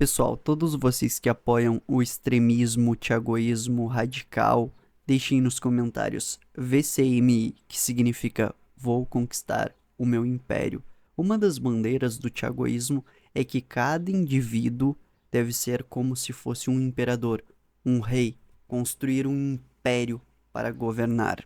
Pessoal, todos vocês que apoiam o extremismo, o thiagoísmo radical, deixem nos comentários VCMI, que significa Vou Conquistar o Meu Império. Uma das bandeiras do thiagoísmo é que cada indivíduo deve ser como se fosse um imperador, um rei, construir um império para governar.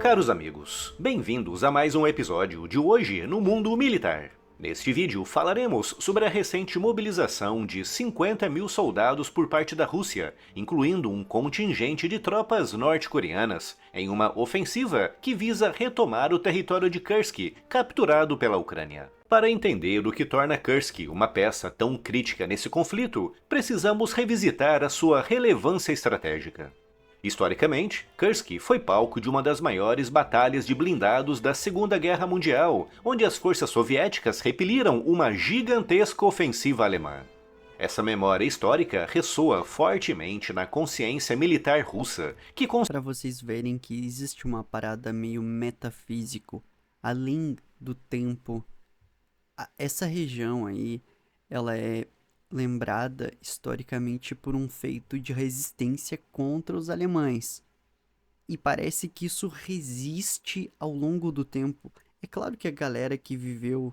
Caros amigos, bem-vindos a mais um episódio de Hoje no Mundo Militar. Neste vídeo falaremos sobre a recente mobilização de 50 mil soldados por parte da Rússia, incluindo um contingente de tropas norte-coreanas, em uma ofensiva que visa retomar o território de Kursk, capturado pela Ucrânia. Para entender o que torna Kursk uma peça tão crítica nesse conflito, precisamos revisitar a sua relevância estratégica. Historicamente, Kursk foi palco de uma das maiores batalhas de blindados da Segunda Guerra Mundial, onde as forças soviéticas repeliram uma gigantesca ofensiva alemã. Essa memória histórica ressoa fortemente na consciência militar russa, que Para vocês verem que existe uma parada meio metafísico, além do tempo. Essa região aí, ela é lembrada historicamente por um feito de resistência contra os alemães. E parece que isso resiste ao longo do tempo. É claro que a galera que viveu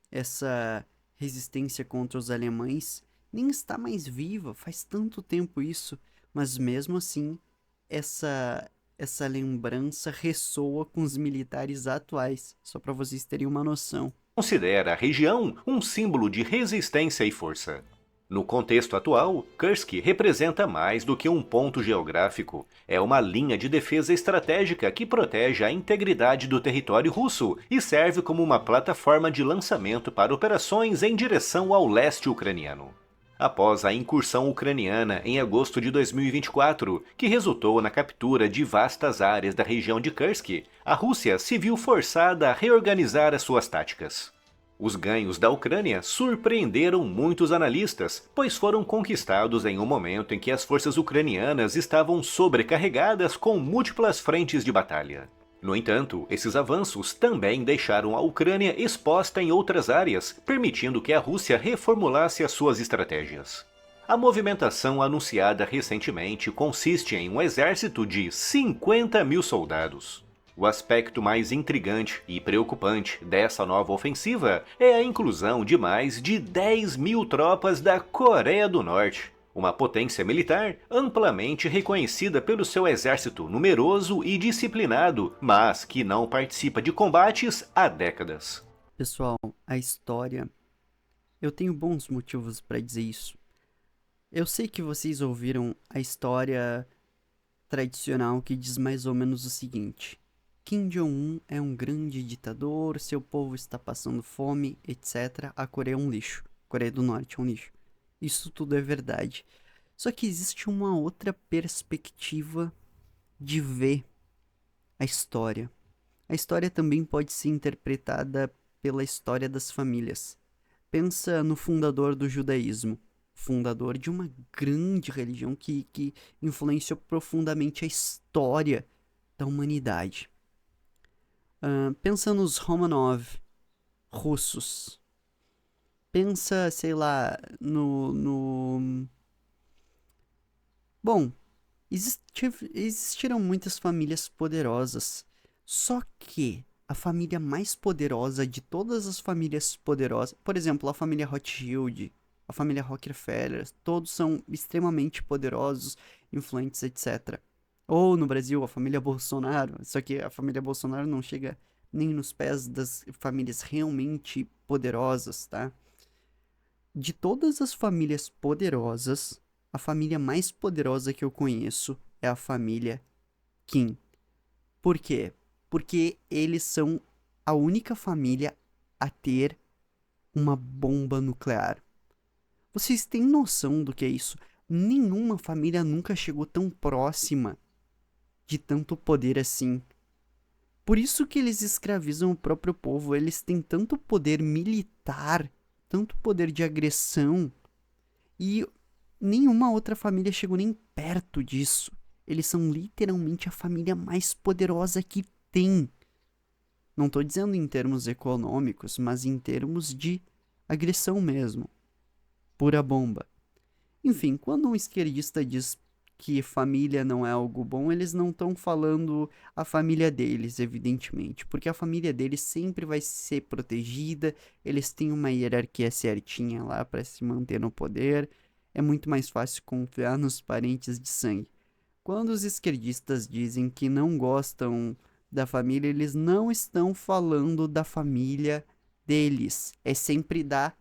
essa resistência contra os alemães nem está mais viva, faz tanto tempo isso, mas mesmo assim, essa lembrança ressoa com os militares atuais, só para vocês terem uma noção. considera a região um símbolo de resistência e força. No contexto atual, Kursk representa mais do que um ponto geográfico. É uma linha de defesa estratégica que protege a integridade do território russo e serve como uma plataforma de lançamento para operações em direção ao leste ucraniano. Após a incursão ucraniana em agosto de 2024, que resultou na captura de vastas áreas da região de Kursk, a Rússia se viu forçada a reorganizar as suas táticas. Os ganhos da Ucrânia surpreenderam muitos analistas, pois foram conquistados em um momento em que as forças ucranianas estavam sobrecarregadas com múltiplas frentes de batalha. No entanto, esses avanços também deixaram a Ucrânia exposta em outras áreas, permitindo que a Rússia reformulasse as suas estratégias. A movimentação anunciada recentemente consiste em um exército de 50 mil soldados. O aspecto mais intrigante e preocupante dessa nova ofensiva é a inclusão de mais de 10 mil tropas da Coreia do Norte, uma potência militar amplamente reconhecida pelo seu exército numeroso e disciplinado, mas que não participa de combates há décadas. Pessoal, a história. Eu tenho bons motivos para dizer isso. Eu sei que vocês ouviram a história tradicional que diz mais ou menos o seguinte: Kim Jong-un é um grande ditador, seu povo está passando fome, etc. A Coreia é um lixo. A Coreia do Norte é um lixo. Isso tudo é verdade. Só que existe uma outra perspectiva de ver a história. A história também pode ser interpretada pela história das famílias. Pensa no fundador do judaísmo, fundador de uma grande religião que influenciou profundamente a história da humanidade. Pensa nos Romanov, russos. Pensa, sei lá, Bom, existiram muitas famílias poderosas. Só que a família mais poderosa de todas as famílias poderosas, por exemplo, a família Rothschild, a família Rockefeller, todos são extremamente poderosos, influentes, etc. Ou no Brasil, a família Bolsonaro, só que a família Bolsonaro não chega nem nos pés das famílias realmente poderosas, tá? De todas as famílias poderosas, a família mais poderosa que eu conheço é a família Kim. Por quê? Porque eles são a única família a ter uma bomba nuclear. Vocês têm noção do que é isso? Nenhuma família nunca chegou tão próxima de tanto poder assim. Por isso que eles escravizam o próprio povo. Eles têm tanto poder militar, tanto poder de agressão, e nenhuma outra família chegou nem perto disso. Eles são literalmente a família mais poderosa que tem. Não tô dizendo em termos econômicos, mas em termos de agressão mesmo, pura bomba. Enfim, quando um esquerdista diz que família não é algo bom, eles não estão falando a família deles, evidentemente, porque a família deles sempre vai ser protegida, eles têm uma hierarquia certinha lá para se manter no poder, é muito mais fácil confiar nos parentes de sangue. Quando os esquerdistas dizem que não gostam da família, eles não estão falando da família deles, é sempre da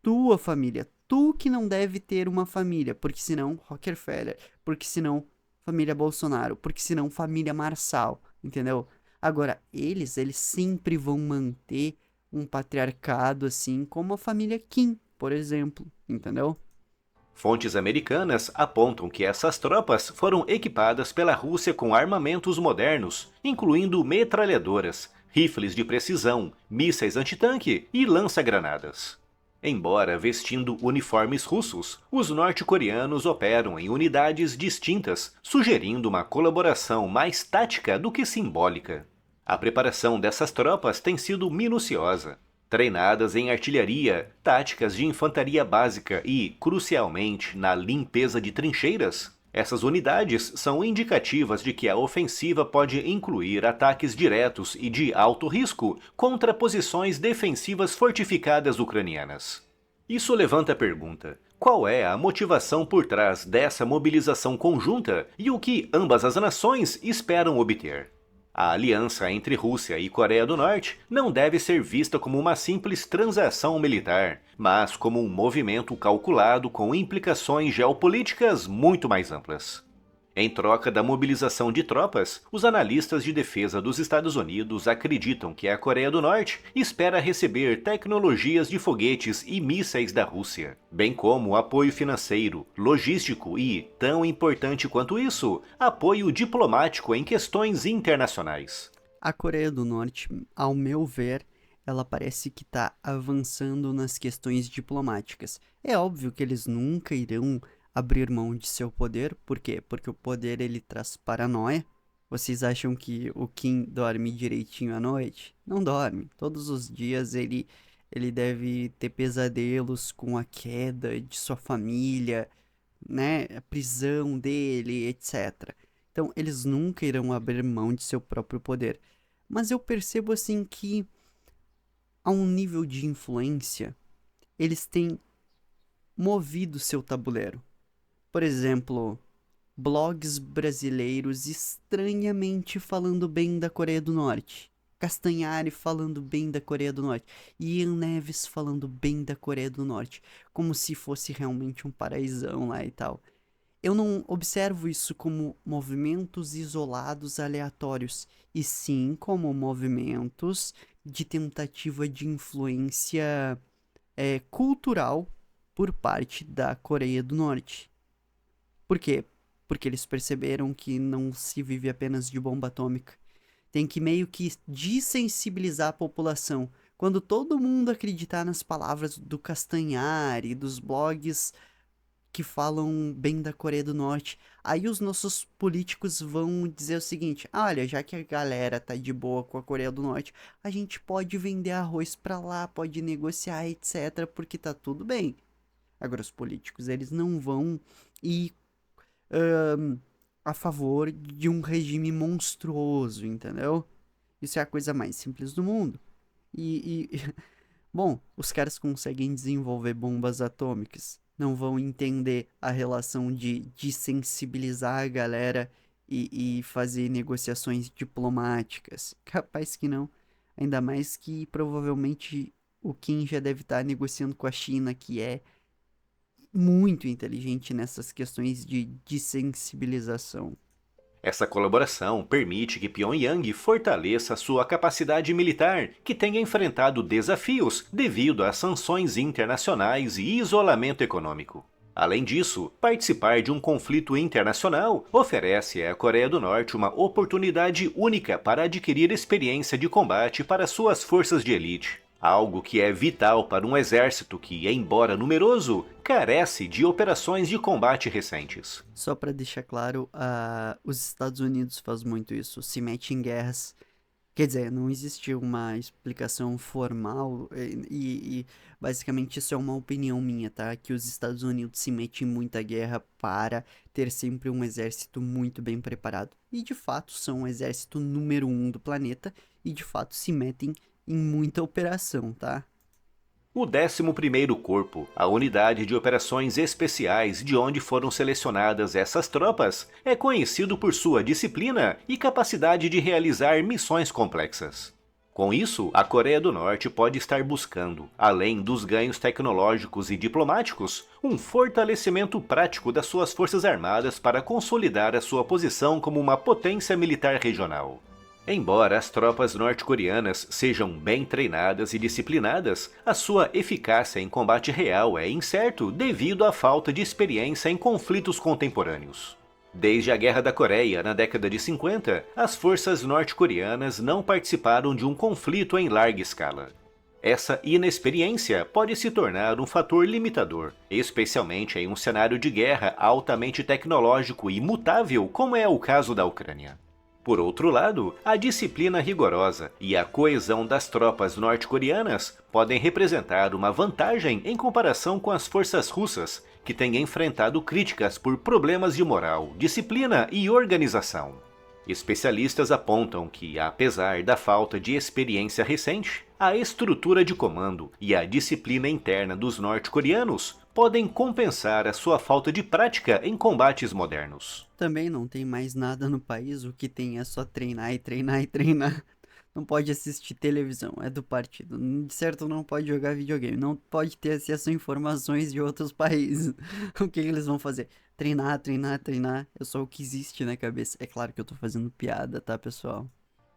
tua família. Tu que não deve ter uma família, porque senão Rockefeller, porque senão família Bolsonaro, porque senão família Marçal, entendeu? Agora, eles sempre vão manter um patriarcado assim como a família Kim, por exemplo, entendeu? Fontes americanas apontam que essas tropas foram equipadas pela Rússia com armamentos modernos, incluindo metralhadoras, rifles de precisão, mísseis antitanque e lança-granadas. Embora vestindo uniformes russos, os norte-coreanos operam em unidades distintas, sugerindo uma colaboração mais tática do que simbólica. A preparação dessas tropas tem sido minuciosa. Treinadas em artilharia, táticas de infantaria básica e, crucialmente, na limpeza de trincheiras, essas unidades são indicativas de que a ofensiva pode incluir ataques diretos e de alto risco contra posições defensivas fortificadas ucranianas. Isso levanta a pergunta: qual é a motivação por trás dessa mobilização conjunta e o que ambas as nações esperam obter? A aliança entre Rússia e Coreia do Norte não deve ser vista como uma simples transação militar, mas como um movimento calculado com implicações geopolíticas muito mais amplas. Em troca da mobilização de tropas, os analistas de defesa dos Estados Unidos acreditam que a Coreia do Norte espera receber tecnologias de foguetes e mísseis da Rússia, bem como apoio financeiro, logístico e, tão importante quanto isso, apoio diplomático em questões internacionais. A Coreia do Norte, ao meu ver, ela parece que está avançando nas questões diplomáticas. É óbvio que eles nunca irão abrir mão de seu poder. Por quê? Porque o poder ele traz paranoia. Vocês acham que o Kim dorme direitinho à noite? Não dorme. Todos os dias ele deve ter pesadelos com a queda de sua família, né? A prisão dele, etc. Então, eles nunca irão abrir mão de seu próprio poder. Mas eu percebo assim que a um nível de influência, eles têm movido seu tabuleiro. Por exemplo, blogs brasileiros estranhamente falando bem da Coreia do Norte. Castanhari falando bem da Coreia do Norte. Ian Neves falando bem da Coreia do Norte. Como se fosse realmente um paraísão lá e tal. Eu não observo isso como movimentos isolados aleatórios, e sim como movimentos de tentativa de influência cultural por parte da Coreia do Norte. Por quê? Porque eles perceberam que não se vive apenas de bomba atômica. Tem que meio que desensibilizar a população. Quando todo mundo acreditar nas palavras do Castanhari, dos blogs que falam bem da Coreia do Norte, aí os nossos políticos vão dizer o seguinte: olha, já que a galera tá de boa com a Coreia do Norte, a gente pode vender arroz pra lá, pode negociar, etc, porque tá tudo bem. Agora os políticos, eles não vão ir a favor de um regime monstruoso, entendeu? Isso é a coisa mais simples do mundo. Bom, os caras conseguem desenvolver bombas atômicas. Não vão entender a relação de desensibilizar a galera e fazer negociações diplomáticas. Capaz que não. Ainda mais que provavelmente o Kim já deve estar negociando com a China, que é muito inteligente nessas questões de desensibilização. Essa colaboração permite que Pyongyang fortaleça sua capacidade militar, que tenha enfrentado desafios devido às sanções internacionais e isolamento econômico. Além disso, participar de um conflito internacional oferece à Coreia do Norte uma oportunidade única para adquirir experiência de combate para suas forças de elite. Algo que é vital para um exército que, embora numeroso, carece de operações de combate recentes. Só para deixar claro, os Estados Unidos faz muito isso, se mete em guerras Quer dizer, não existe uma explicação formal basicamente isso é uma opinião minha, tá? Que os Estados Unidos se metem em muita guerra para ter sempre um exército muito bem preparado. E de fato são o exército número um do planeta e de fato se metem em muita operação, tá? O 11º Corpo, a unidade de operações especiais de onde foram selecionadas essas tropas, é conhecido por sua disciplina e capacidade de realizar missões complexas. Com isso, a Coreia do Norte pode estar buscando, além dos ganhos tecnológicos e diplomáticos, um fortalecimento prático das suas forças armadas para consolidar a sua posição como uma potência militar regional. Embora as tropas norte-coreanas sejam bem treinadas e disciplinadas, a sua eficácia em combate real é incerto devido à falta de experiência em conflitos contemporâneos. Desde a Guerra da Coreia, na década de 50, as forças norte-coreanas não participaram de um conflito em larga escala. Essa inexperiência pode se tornar um fator limitador, especialmente em um cenário de guerra altamente tecnológico e mutável, como é o caso da Ucrânia. Por outro lado, a disciplina rigorosa e a coesão das tropas norte-coreanas podem representar uma vantagem em comparação com as forças russas, que têm enfrentado críticas por problemas de moral, disciplina e organização. Especialistas apontam que, apesar da falta de experiência recente, a estrutura de comando e a disciplina interna dos norte-coreanos podem compensar a sua falta de prática em combates modernos. Também não tem mais nada no país, o que tem é só treinar e treinar e treinar. Não pode assistir televisão, é do partido. De certo, não pode jogar videogame, não pode ter acesso a informações de outros países. O que eles vão fazer? Treinar, treinar, treinar. É só o que existe na cabeça. É claro que eu tô fazendo piada, tá, pessoal?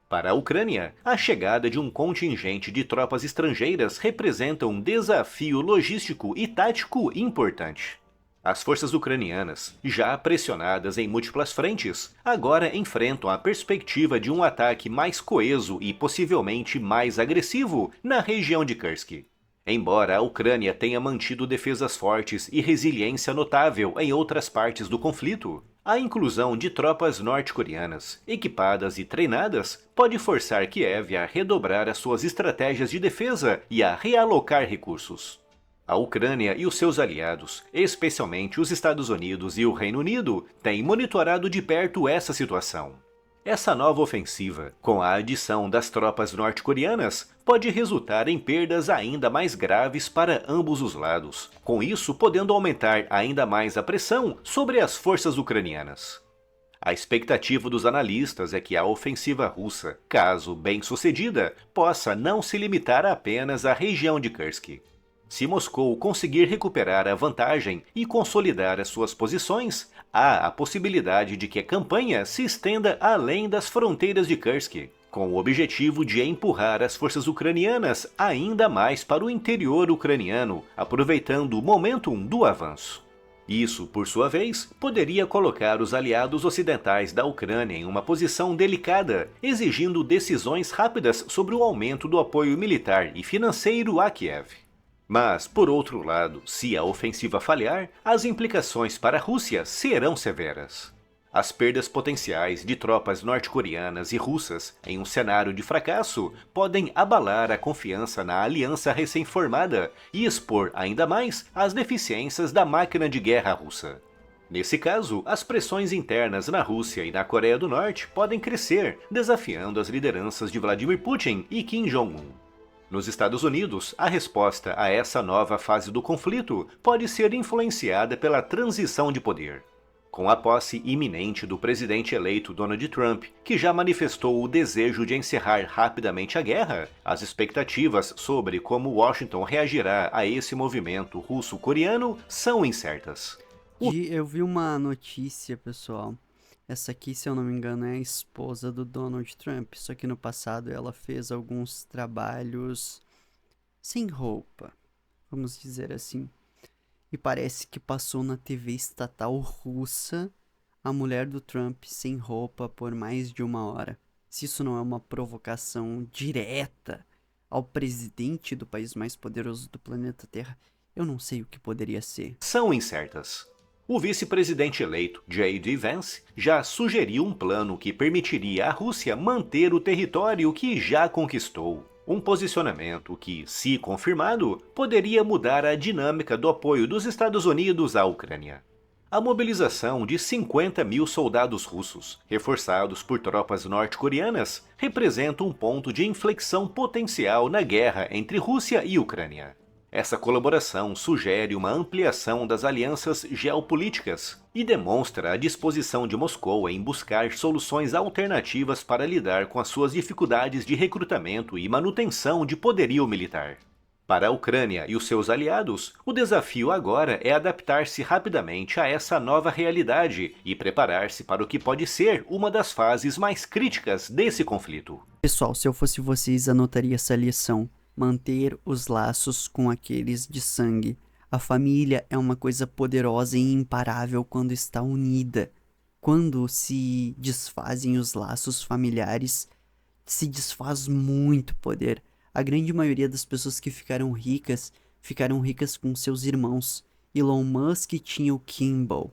Para a Ucrânia, a chegada de um contingente de tropas estrangeiras representa um desafio logístico e tático importante. As forças ucranianas, já pressionadas em múltiplas frentes, agora enfrentam a perspectiva de um ataque mais coeso e possivelmente mais agressivo na região de Kursk. Embora a Ucrânia tenha mantido defesas fortes e resiliência notável em outras partes do conflito, a inclusão de tropas norte-coreanas, equipadas e treinadas, pode forçar Kiev a redobrar as suas estratégias de defesa e a realocar recursos. A Ucrânia e os seus aliados, especialmente os Estados Unidos e o Reino Unido, têm monitorado de perto essa situação. Essa nova ofensiva, com a adição das tropas norte-coreanas, pode resultar em perdas ainda mais graves para ambos os lados, com isso podendo aumentar ainda mais a pressão sobre as forças ucranianas. A expectativa dos analistas é que a ofensiva russa, caso bem-sucedida, possa não se limitar apenas à região de Kursk. Se Moscou conseguir recuperar a vantagem e consolidar as suas posições, há a possibilidade de que a campanha se estenda além das fronteiras de Kursk, com o objetivo de empurrar as forças ucranianas ainda mais para o interior ucraniano, aproveitando o momentum do avanço. Isso, por sua vez, poderia colocar os aliados ocidentais da Ucrânia em uma posição delicada, exigindo decisões rápidas sobre o aumento do apoio militar e financeiro a Kiev. Mas, por outro lado, se a ofensiva falhar, as implicações para a Rússia serão severas. As perdas potenciais de tropas norte-coreanas e russas em um cenário de fracasso podem abalar a confiança na aliança recém-formada e expor ainda mais as deficiências da máquina de guerra russa. Nesse caso, as pressões internas na Rússia e na Coreia do Norte podem crescer, desafiando as lideranças de Vladimir Putin e Kim Jong-un. Nos Estados Unidos, a resposta a essa nova fase do conflito pode ser influenciada pela transição de poder. Com a posse iminente do presidente eleito Donald Trump, que já manifestou o desejo de encerrar rapidamente a guerra, as expectativas sobre como Washington reagirá a esse movimento russo-coreano são incertas. Eu vi uma notícia, pessoal. Essa aqui, se eu não me engano, é a esposa do Donald Trump. Só que no passado ela fez alguns trabalhos sem roupa, vamos dizer assim. E parece que passou na TV estatal russa a mulher do Trump sem roupa por mais de 1 hora. Se isso não é uma provocação direta ao presidente do país mais poderoso do planeta Terra, eu não sei o que poderia ser. São incertas. O vice-presidente eleito, J.D. Vance, já sugeriu um plano que permitiria à Rússia manter o território que já conquistou. Um posicionamento que, se confirmado, poderia mudar a dinâmica do apoio dos Estados Unidos à Ucrânia. A mobilização de 50 mil soldados russos, reforçados por tropas norte-coreanas, representa um ponto de inflexão potencial na guerra entre Rússia e Ucrânia. Essa colaboração sugere uma ampliação das alianças geopolíticas e demonstra a disposição de Moscou em buscar soluções alternativas para lidar com as suas dificuldades de recrutamento e manutenção de poderio militar. Para a Ucrânia e os seus aliados, o desafio agora é adaptar-se rapidamente a essa nova realidade e preparar-se para o que pode ser uma das fases mais críticas desse conflito. Pessoal, se eu fosse vocês, anotaria essa lição. Manter os laços com aqueles de sangue. A família é uma coisa poderosa e imparável quando está unida. Quando se desfazem os laços familiares, se desfaz muito poder. A grande maioria das pessoas que ficaram ricas com seus irmãos. Elon Musk tinha o Kimball.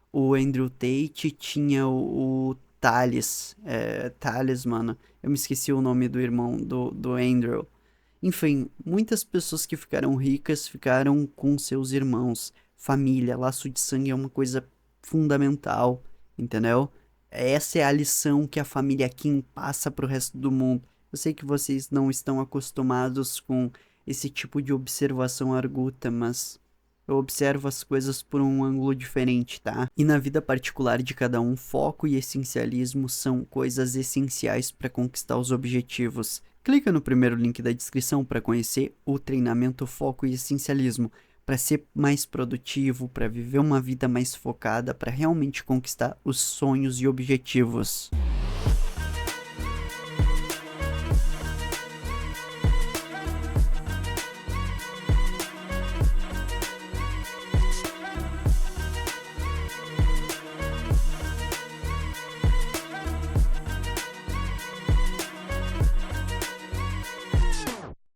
O Andrew Tate tinha o Thales. Thales, mano. Eu me esqueci o nome do irmão do Andrew. Enfim, muitas pessoas que ficaram ricas ficaram com seus irmãos. Família, laço de sangue é uma coisa fundamental, entendeu? Essa é a lição que a família Kim passa pro resto do mundo. Eu sei que vocês não estão acostumados com esse tipo de observação arguta, mas eu observo as coisas por um ângulo diferente, tá? E na vida particular de cada um, foco e essencialismo são coisas essenciais para conquistar os objetivos. Clica no primeiro link da descrição para conhecer o treinamento Foco e Essencialismo, para ser mais produtivo, para viver uma vida mais focada, para realmente conquistar os sonhos e objetivos.